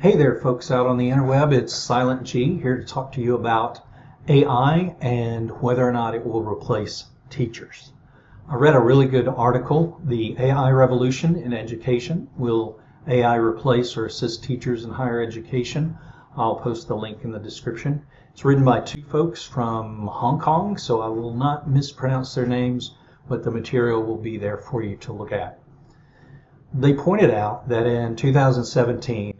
Hey there, folks out on the interweb. It's Silent G here to talk to you about AI and whether or not it will replace teachers. I read a really good article, The AI Revolution in Education. Will AI replace or assist teachers in higher education? I'll post the link in the description. It's written by two folks from Hong Kong, so I will not mispronounce their names, but the material will be there for you to look at. They pointed out that in 2017,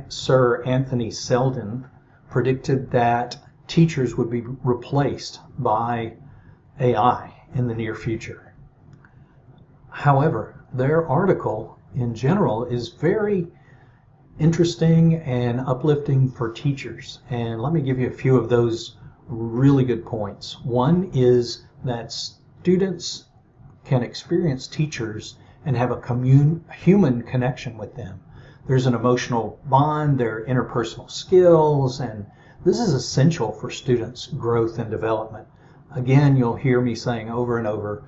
Sir Anthony Seldon predicted that teachers would be replaced by AI in the near future. However, their article in general is very interesting and uplifting for teachers. And let me give you a few of those really good points. One is that students can experience teachers and have a human connection with them. There's an emotional bond, there are interpersonal skills, and this is essential for students' growth and development. Again, you'll hear me saying over and over,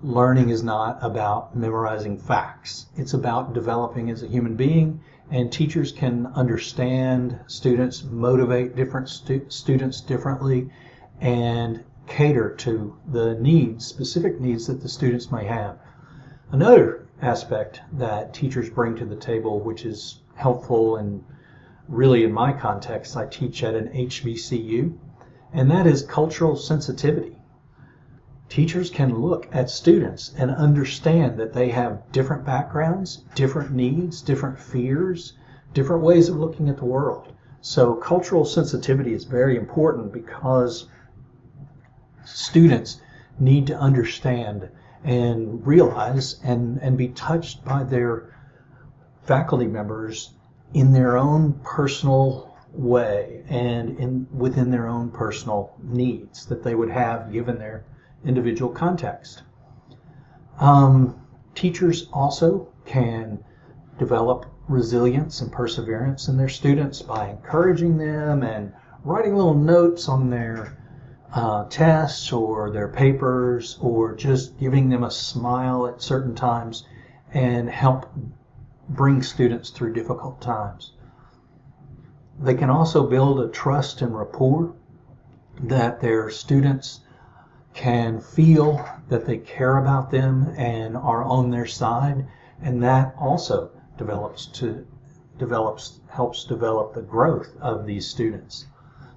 learning is not about memorizing facts. It's about developing as a human being, and teachers can understand students, motivate different students differently, and cater to the needs, specific needs that the students may have. Another aspect that teachers bring to the table, which is helpful, and really in my context, I teach at an HBCU, and that is cultural sensitivity. Teachers can look at students and understand that they have different backgrounds, different needs, different fears, different ways of looking at the world. So cultural sensitivity is very important because students need to understand and realize and be touched by their faculty members in their own personal way and within their own personal needs that they would have given their individual context. Teachers also can develop resilience and perseverance in their students by encouraging them and writing little notes on their tests or their papers, or just giving them a smile at certain times and help bring students through difficult times. They can also build a trust and rapport that their students can feel that they care about them and are on their side, and that also helps develop the growth of these students.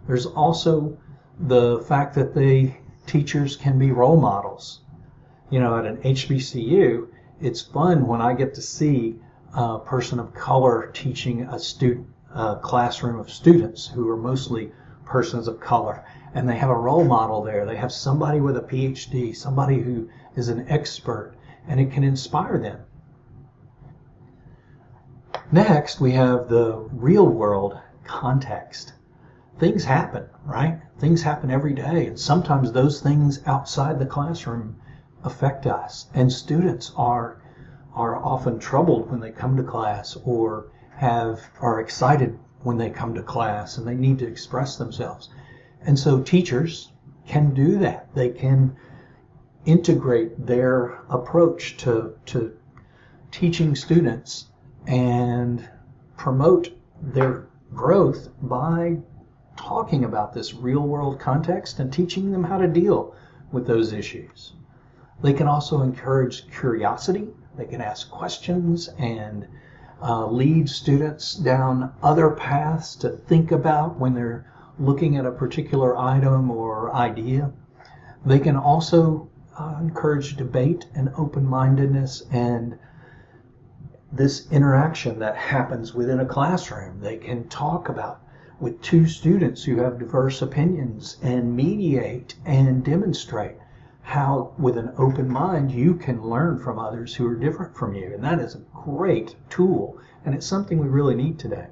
There's also the fact that teachers can be role models. You know, at an HBCU, it's fun when I get to see a person of color teaching a classroom of students who are mostly persons of color, and they have a role model there. They have somebody with a PhD, somebody who is an expert, and it can inspire them. Next, we have the real world context. Things happen, right? Things happen every day, and sometimes those things outside the classroom affect us. And students are often troubled when they come to class, or are excited when they come to class, and they need to express themselves. And so teachers can do that. They can integrate their approach to teaching students and promote their growth by talking about this real world context and teaching them how to deal with those issues. They can also encourage curiosity. They can ask questions and lead students down other paths to think about when they're looking at a particular item or idea. They can also encourage debate and open-mindedness and this interaction that happens within a classroom. They can talk about with two students who have diverse opinions and mediate and demonstrate how, with an open mind, you can learn from others who are different from you. And that is a great tool, and it's something we really need today.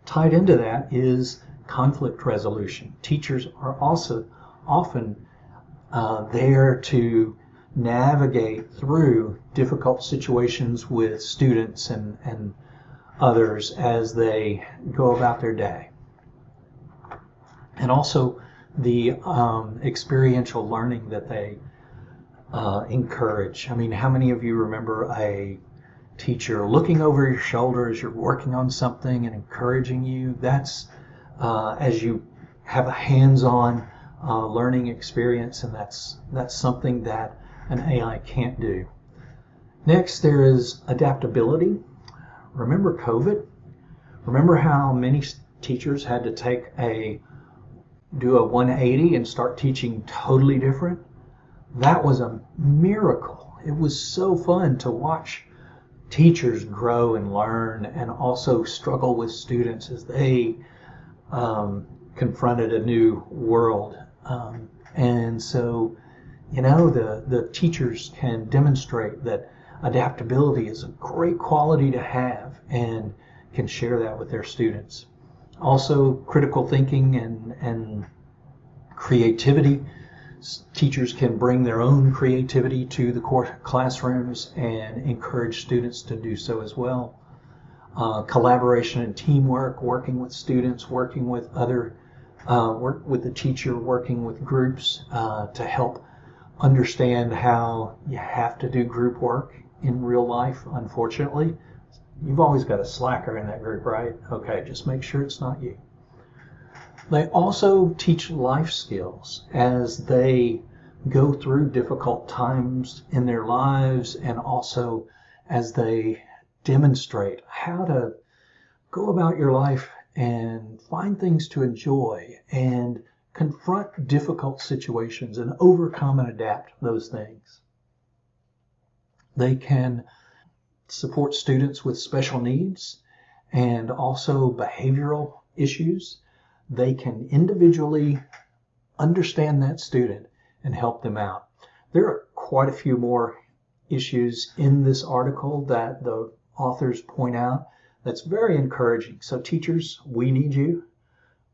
Tied into that is conflict resolution. Teachers are also often there to navigate through difficult situations with students and others as they go about their day. And also the experiential learning that they encourage. I mean, how many of you remember a teacher looking over your shoulder as you're working on something and encouraging you. That's as you have a hands-on learning experience, and that's something that an AI can't do. Next, there is adaptability. Remember COVID? Remember how many teachers had to do a 180 and start teaching totally different? That was a miracle. It was so fun to watch teachers grow and learn, and also struggle with students as they confronted a new world. And so, the teachers can demonstrate that adaptability is a great quality to have and can share that with their students. Also, critical thinking and creativity. Teachers can bring their own creativity to the classrooms and encourage students to do so as well. Collaboration and teamwork, working with students, working with work with the teacher, working with groups to help understand how you have to do group work in real life, unfortunately. You've always got a slacker in that group, right? Okay, just make sure it's not you. They also teach life skills as they go through difficult times in their lives, and also as they demonstrate how to go about your life and find things to enjoy and confront difficult situations and overcome and adapt those things. They can support students with special needs and also behavioral issues. They can individually understand that student and help them out. There are quite a few more issues in this article that the authors point out that's very encouraging. So teachers, we need you.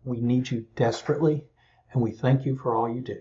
We need you desperately, and we thank you for all you do.